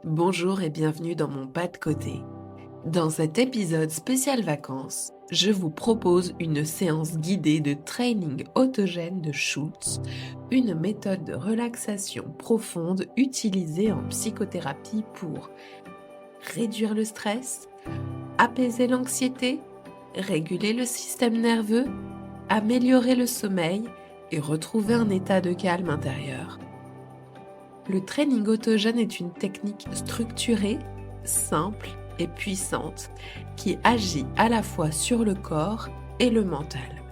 Bonjour et bienvenue dans mon pas de côté. Dans cet épisode spécial vacances, je vous propose une séance guidée de training autogène de Schultz, une méthode de relaxation profonde utilisée en psychothérapie pour réduire le stress, apaiser l'anxiété, réguler le système nerveux, améliorer le sommeil et retrouver un état de calme intérieur. Le training autogène est une technique structurée, simple et puissante qui agit à la fois sur le corps et le mental.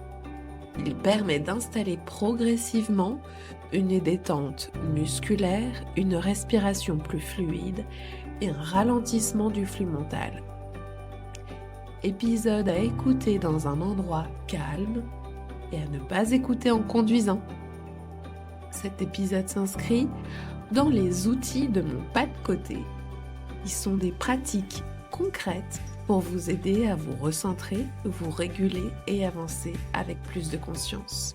Il permet d'installer progressivement une détente musculaire, une respiration plus fluide et un ralentissement du flux mental. Épisode à écouter dans un endroit calme et à ne pas écouter en conduisant. Cet épisode s'inscrit dans les outils de mon pas de côté. Ils sont des pratiques concrètes pour vous aider à vous recentrer, vous réguler et avancer avec plus de conscience.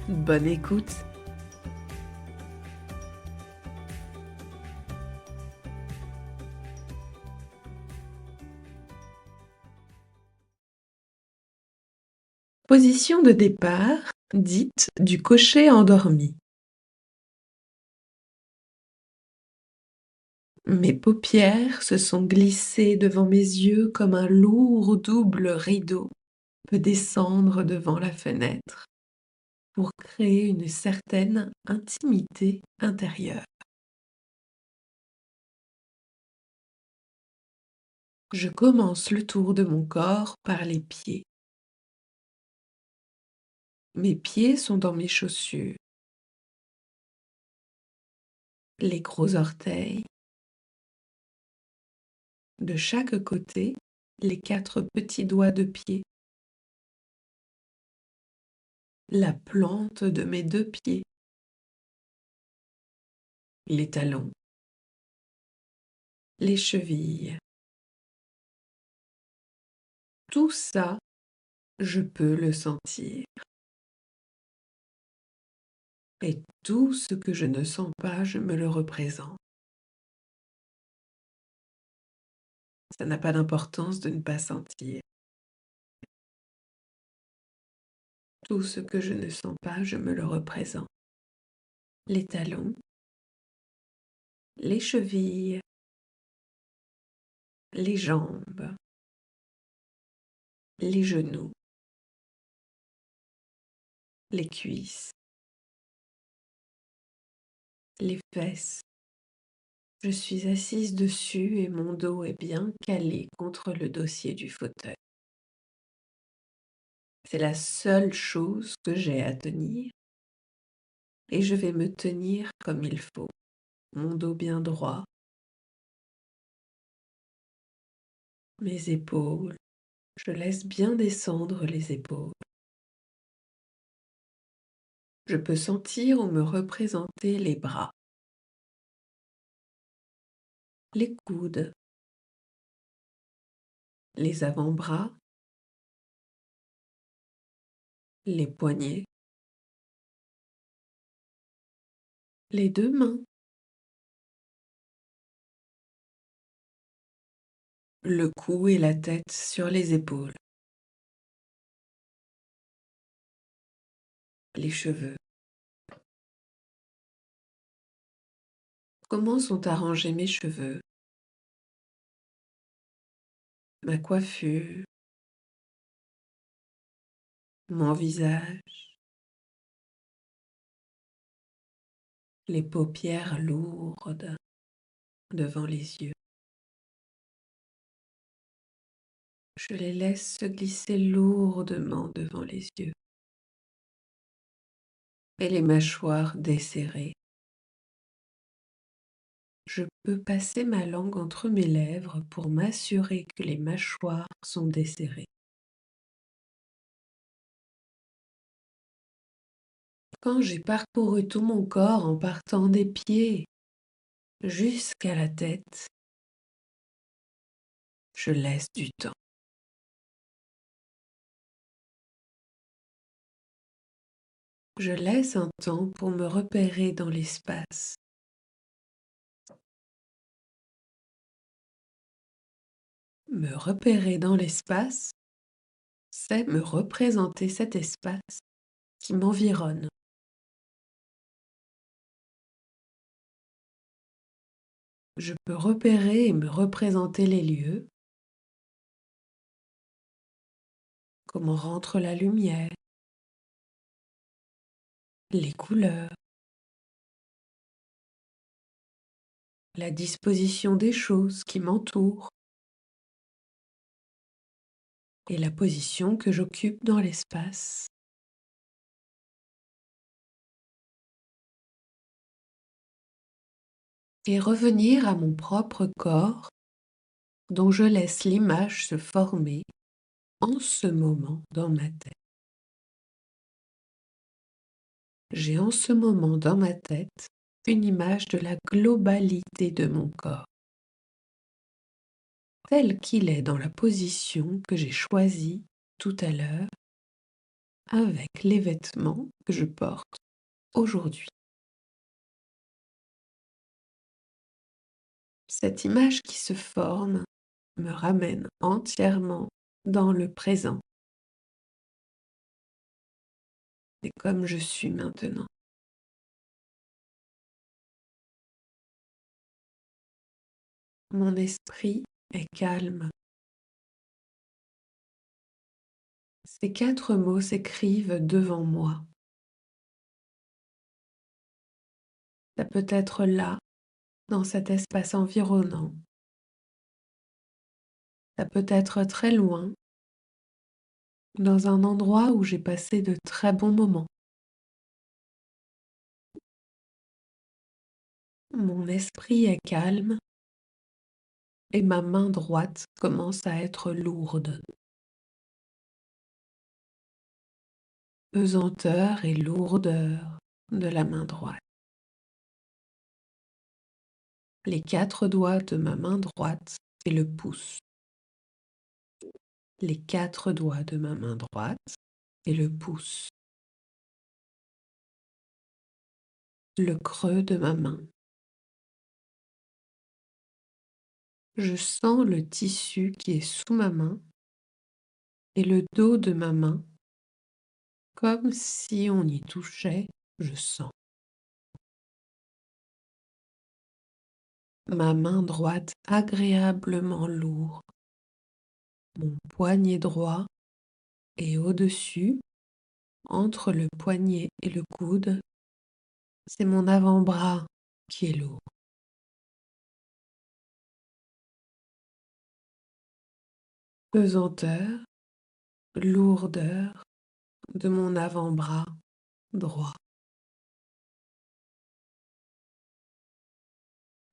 Bonne écoute! Position de départ, dite du cocher endormi. Mes paupières se sont glissées devant mes yeux comme un lourd double rideau peut descendre devant la fenêtre pour créer une certaine intimité intérieure. Je commence le tour de mon corps par les pieds. Mes pieds sont dans mes chaussures. Les gros orteils. De chaque côté, les 4 petits doigts de pied. La plante de mes 2 pieds. Les talons. Les chevilles. Tout ça, je peux le sentir. Et tout ce que je ne sens pas, je me le représente. Ça n'a pas d'importance de ne pas sentir. Tout ce que je ne sens pas, je me le représente. Les talons, les chevilles, les jambes, les genoux, les cuisses, les fesses. Je suis assise dessus et mon dos est bien calé contre le dossier du fauteuil. C'est la seule chose que j'ai à tenir et je vais me tenir comme il faut, mon dos bien droit, mes épaules, je laisse bien descendre les épaules. Je peux sentir ou me représenter les bras, les coudes, les avant-bras, les poignets, les 2 mains, le cou et la tête sur les épaules, les cheveux. Comment sont arrangés mes cheveux, ma coiffure, mon visage, les paupières lourdes devant les yeux. Je les laisse se glisser lourdement devant les yeux et les mâchoires desserrées. Je peux passer ma langue entre mes lèvres pour m'assurer que les mâchoires sont desserrées. Quand j'ai parcouru tout mon corps en partant des pieds jusqu'à la tête, je laisse du temps. Je laisse un temps pour me repérer dans l'espace. Me repérer dans l'espace, c'est me représenter cet espace qui m'environne. Je peux repérer et me représenter les lieux, comment rentre la lumière, les couleurs, la disposition des choses qui m'entourent et la position que j'occupe dans l'espace. Et revenir à mon propre corps dont je laisse l'image se former en ce moment dans ma tête. J'ai en ce moment dans ma tête une image de la globalité de mon corps, tel qu'il est dans la position que j'ai choisie tout à l'heure avec les vêtements que je porte aujourd'hui. Cette image qui se forme me ramène entièrement dans le présent. C'est comme je suis maintenant. Mon esprit est calme. Ces 4 mots s'écrivent devant moi. Ça peut être là, dans cet espace environnant. Ça peut être très loin, dans un endroit où j'ai passé de très bons moments. Mon esprit est calme et ma main droite commence à être lourde. Pesanteur et lourdeur de la main droite. Les 4 doigts de ma main droite et le pouce. Les 4 doigts de ma main droite et le pouce. Le creux de ma main. Je sens le tissu qui est sous ma main et le dos de ma main, comme si on y touchait, je sens. Ma main droite agréablement lourde. Mon poignet droit et au-dessus, entre le poignet et le coude, c'est mon avant-bras qui est lourd. Pesanteur, lourdeur de mon avant-bras droit.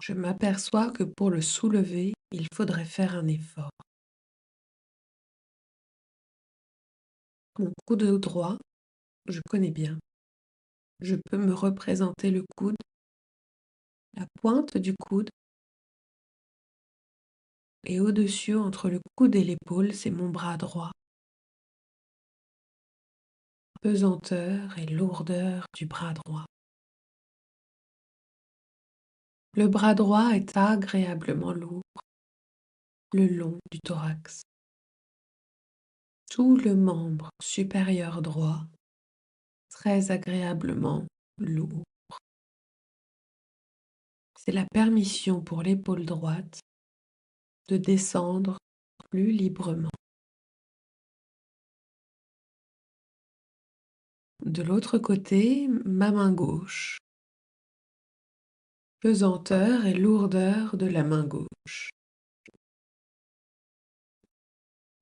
Je m'aperçois que pour le soulever, il faudrait faire un effort. Mon coude droit, je connais bien. Je peux me représenter le coude, la pointe du coude, et au-dessus, entre le coude et l'épaule, c'est mon bras droit. Pesanteur et lourdeur du bras droit. Le bras droit est agréablement lourd, le long du thorax. Tout le membre supérieur droit, très agréablement lourd. C'est la permission pour l'épaule droite de descendre plus librement. De l'autre côté, ma main gauche. Pesanteur et lourdeur de la main gauche.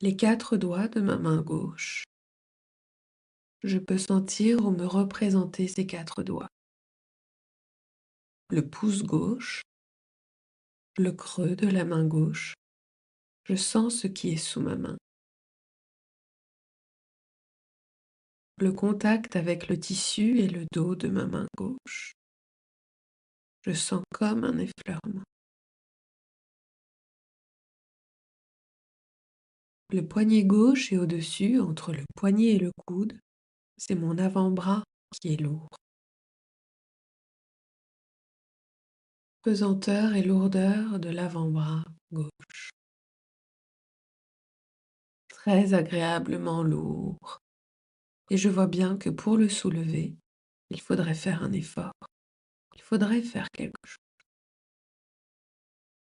Les 4 doigts de ma main gauche. Je peux sentir ou me représenter ces 4 doigts. Le pouce gauche, le creux de la main gauche. Je sens ce qui est sous ma main. Le contact avec le tissu et le dos de ma main gauche. Je sens comme un effleurement. Le poignet gauche est au-dessus, entre le poignet et le coude. C'est mon avant-bras qui est lourd. Pesanteur et lourdeur de l'avant-bras gauche. très agréablement lourd. Et je vois bien que pour le soulever, il faudrait faire un effort. Il faudrait faire quelque chose.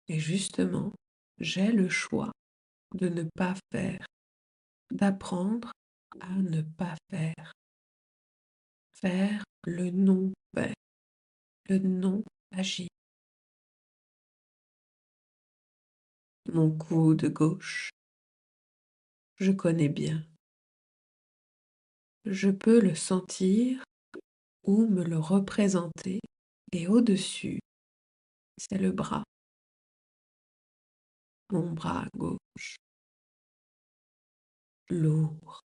Et justement, j'ai le choix de ne pas faire, d'apprendre à ne pas faire. Faire le non-fait, le non-agir. Mon coude gauche, je connais bien. Je peux le sentir ou me le représenter. Et au-dessus, c'est le bras, mon bras gauche, lourd.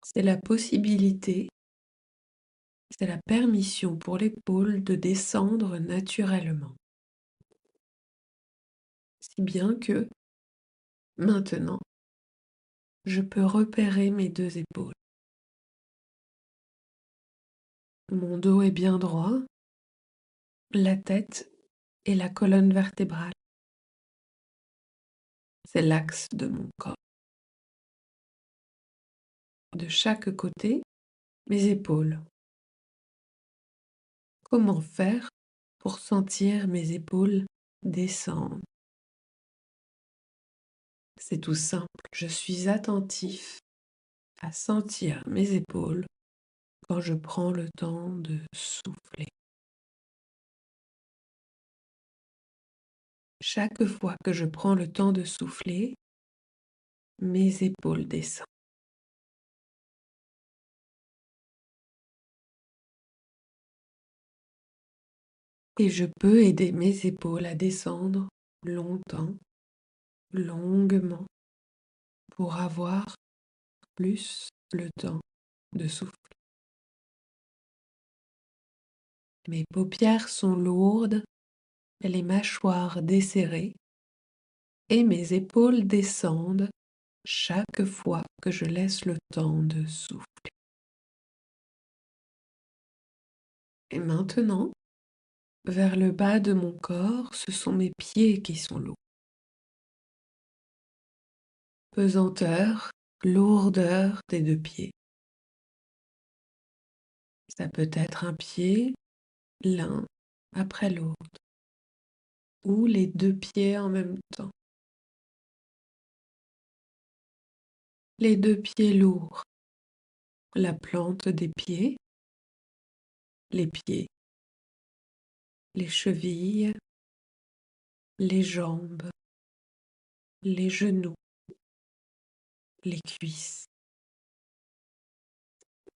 C'est la possibilité, c'est la permission pour l'épaule de descendre naturellement. Si bien que, maintenant, je peux repérer mes deux épaules. Mon dos est bien droit, la tête et la colonne vertébrale. C'est l'axe de mon corps. De chaque côté, mes épaules. Comment faire pour sentir mes épaules descendre? C'est tout simple. Je suis attentif à sentir mes épaules quand je prends le temps de souffler. Chaque fois que je prends le temps de souffler, mes épaules descendent. Et je peux aider mes épaules à descendre longtemps, longuement, pour avoir plus le temps de souffler. Mes paupières sont lourdes, les mâchoires desserrées et mes épaules descendent chaque fois que je laisse le temps de souffler. Et maintenant, vers le bas de mon corps, ce sont mes pieds qui sont lourds. Pesanteur, lourdeur des deux pieds. Ça peut être un pied, l'un après l'autre, ou les deux pieds en même temps. Les deux pieds lourds, la plante des pieds, les pieds, les chevilles, les jambes, les genoux, les cuisses.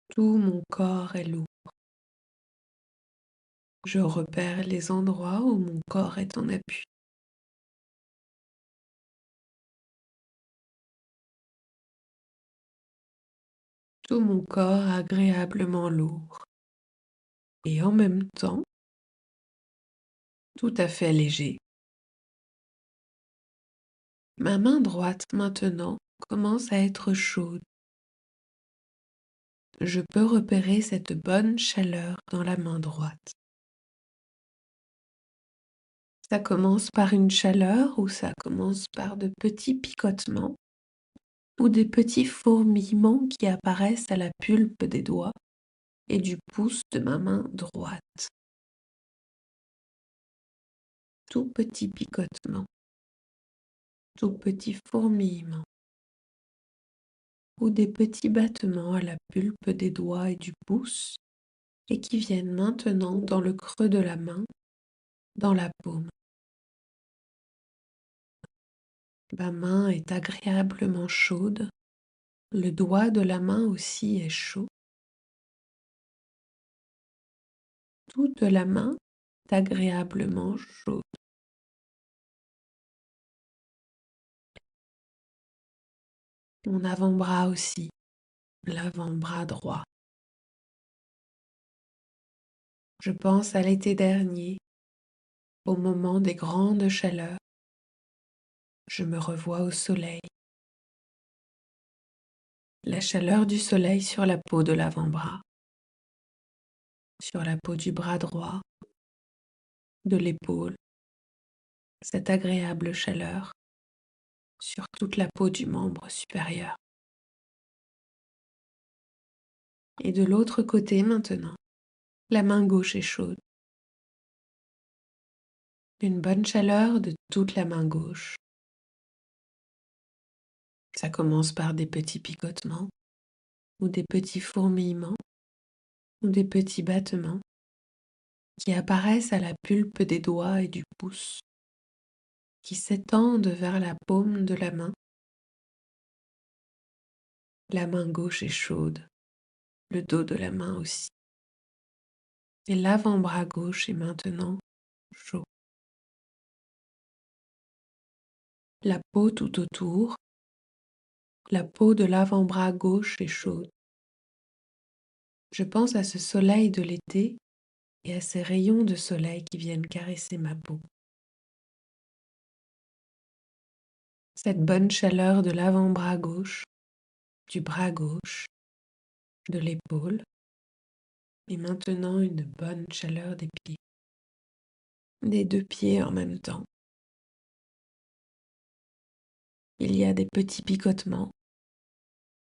Tout mon corps est lourd. Je repère les endroits où mon corps est en appui. Tout mon corps agréablement lourd. Et en même temps, tout à fait léger. Ma main droite maintenant commence à être chaude. Je peux repérer cette bonne chaleur dans la main droite. Ça commence par une chaleur ou ça commence par de petits picotements ou des petits fourmillements qui apparaissent à la pulpe des doigts et du pouce de ma main droite. Tout petit picotement, tout petit fourmillement ou des petits battements à la pulpe des doigts et du pouce et qui viennent maintenant dans le creux de la main, dans la paume. Ma main est agréablement chaude, le doigt de la main aussi est chaud. Toute la main est agréablement chaude. Mon avant-bras aussi, l'avant-bras droit. Je pense à l'été dernier, au moment des grandes chaleurs. Je me revois au soleil. La chaleur du soleil sur la peau de l'avant-bras, sur la peau du bras droit, de l'épaule, cette agréable chaleur. sur toute la peau du membre supérieur. Et de l'autre côté maintenant, la main gauche est chaude. Une bonne chaleur de toute la main gauche. Ça commence par des petits picotements, ou des petits fourmillements, ou des petits battements qui apparaissent à la pulpe des doigts et du pouce, qui s'étendent vers la paume de la main. La main gauche est chaude, le dos de la main aussi. Et l'avant-bras gauche est maintenant chaud. La peau tout autour, la peau de l'avant-bras gauche est chaude. Je pense à ce soleil de l'été et à ces rayons de soleil qui viennent caresser ma peau. Cette bonne chaleur de l'avant-bras gauche, du bras gauche, de l'épaule, et maintenant une bonne chaleur des pieds, des deux pieds en même temps. Il y a des petits picotements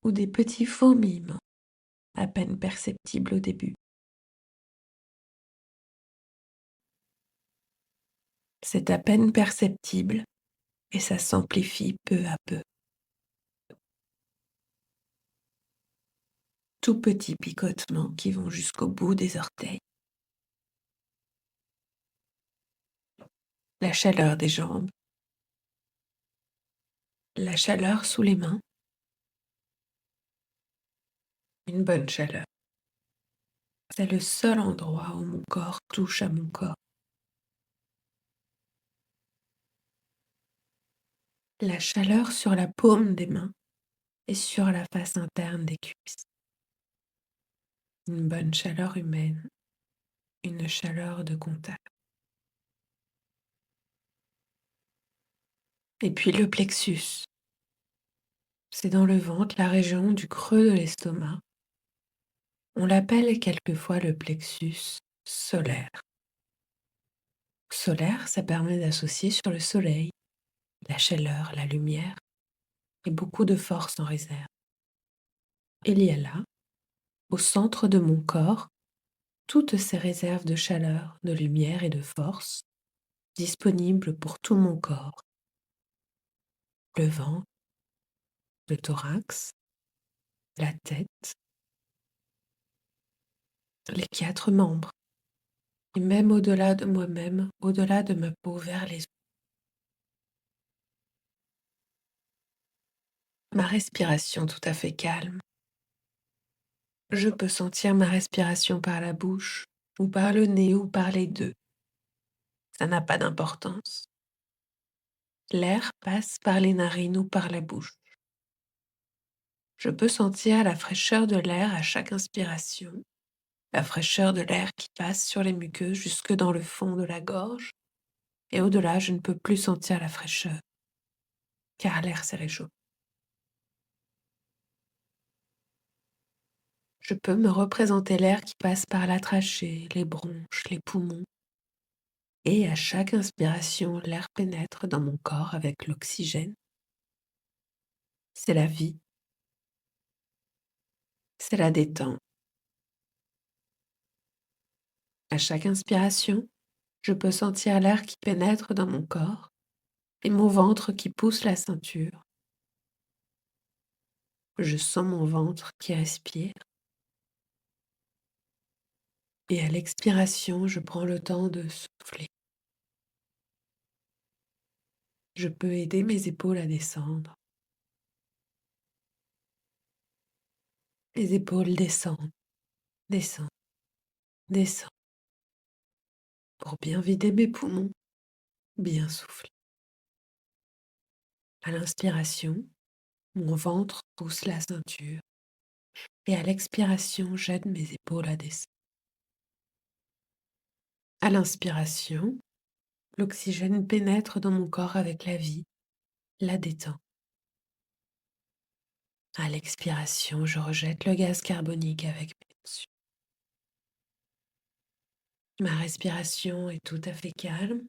ou des petits fourmillements, à peine perceptibles au début. C'est à peine perceptible et ça s'amplifie peu à peu. Tout petits picotements qui vont jusqu'au bout des orteils. La chaleur des jambes, la chaleur sous les mains, une bonne chaleur. C'est le seul endroit où mon corps touche à mon corps. La chaleur sur la paume des mains et sur la face interne des cuisses. Une bonne chaleur humaine, une chaleur de contact. Et puis le plexus. C'est dans le ventre, la région du creux de l'estomac. On l'appelle quelquefois le plexus solaire. Solaire, ça permet d'associer sur le soleil, la chaleur, la lumière et beaucoup de force en réserve. Il y a là, au centre de mon corps, toutes ces réserves de chaleur, de lumière et de force disponibles pour tout mon corps. Le ventre, le thorax, la tête, les 4 membres, et même au-delà de moi-même, au-delà de ma peau vers les os. Ma respiration tout à fait calme. Je peux sentir ma respiration par la bouche, ou par le nez, ou par les deux. Ça n'a pas d'importance. L'air passe par les narines ou par la bouche. Je peux sentir la fraîcheur de l'air à chaque inspiration, la fraîcheur de l'air qui passe sur les muqueuses jusque dans le fond de la gorge, et au-delà, je ne peux plus sentir la fraîcheur, car l'air s'est réchauffé. Je peux me représenter l'air qui passe par la trachée, les bronches, les poumons, et à chaque inspiration, l'air pénètre dans mon corps avec l'oxygène. C'est la vie, c'est la détente. À chaque inspiration, je peux sentir l'air qui pénètre dans mon corps et mon ventre qui pousse la ceinture. Je sens mon ventre qui respire. Et à l'expiration, je prends le temps de souffler. Je peux aider mes épaules à descendre. Les épaules descendent, descendent, descendent. Pour bien vider mes poumons, bien souffler. À l'inspiration, mon ventre pousse la ceinture. Et à l'expiration, j'aide mes épaules à descendre. À l'inspiration, l'oxygène pénètre dans mon corps avec la vie, la détend. À l'expiration, je rejette le gaz carbonique avec mes tensions. Ma respiration est tout à fait calme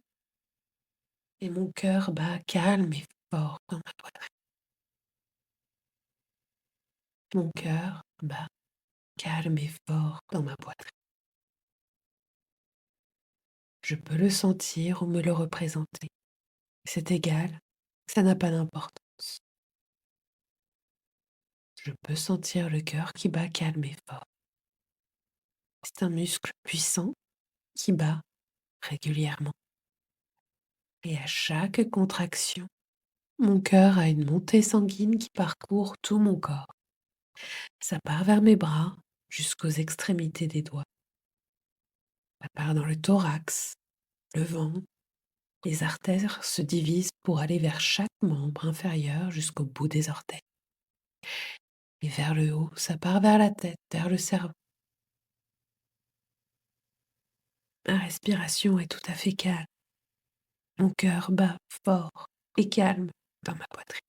et mon cœur bat calme et fort dans ma poitrine. Mon cœur bat calme et fort dans ma poitrine. Je peux le sentir ou me le représenter. C'est égal, ça n'a pas d'importance. Je peux sentir le cœur qui bat calme et fort. C'est un muscle puissant qui bat régulièrement. Et à chaque contraction, mon cœur a une montée sanguine qui parcourt tout mon corps. Ça part vers mes bras jusqu'aux extrémités des doigts. Ça part dans le thorax, le ventre. Les artères se divisent pour aller vers chaque membre inférieur jusqu'au bout des orteils. Et vers le haut, ça part vers la tête, vers le cerveau. Ma respiration est tout à fait calme. Mon cœur bat fort et calme dans ma poitrine.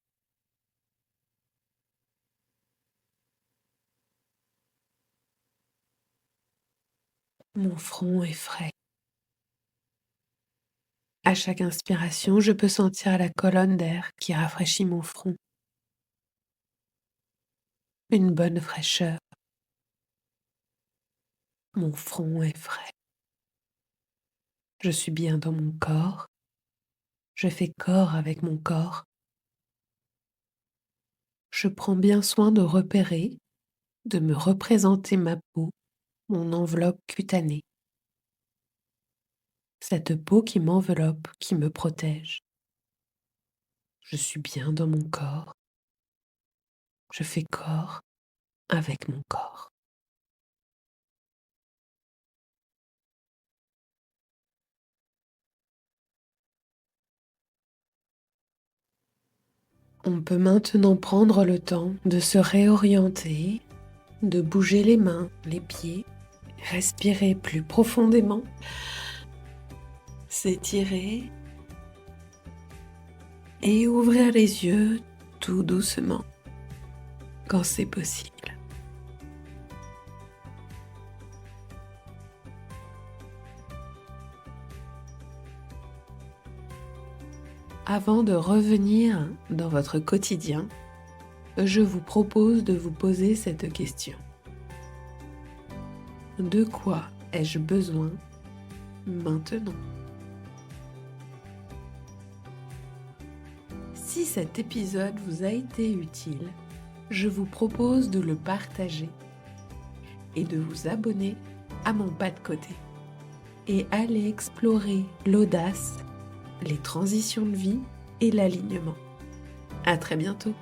Mon front est frais. À chaque inspiration, je peux sentir la colonne d'air qui rafraîchit mon front. Une bonne fraîcheur. Mon front est frais. Je suis bien dans mon corps. Je fais corps avec mon corps. Je prends bien soin de repérer, de me représenter ma peau, mon enveloppe cutanée. Cette peau qui m'enveloppe, qui me protège. Je suis bien dans mon corps. Je fais corps avec mon corps. On peut maintenant prendre le temps de se réorienter, de bouger les mains, les pieds, respirer plus profondément, s'étirer et ouvrir les yeux tout doucement quand c'est possible. Avant de revenir dans votre quotidien, je vous propose de vous poser cette question. De quoi ai-je besoin maintenant ? Si cet épisode vous a été utile, je vous propose de le partager et de vous abonner à mon pas de côté et aller explorer l'audace, les transitions de vie et l'alignement. À très bientôt.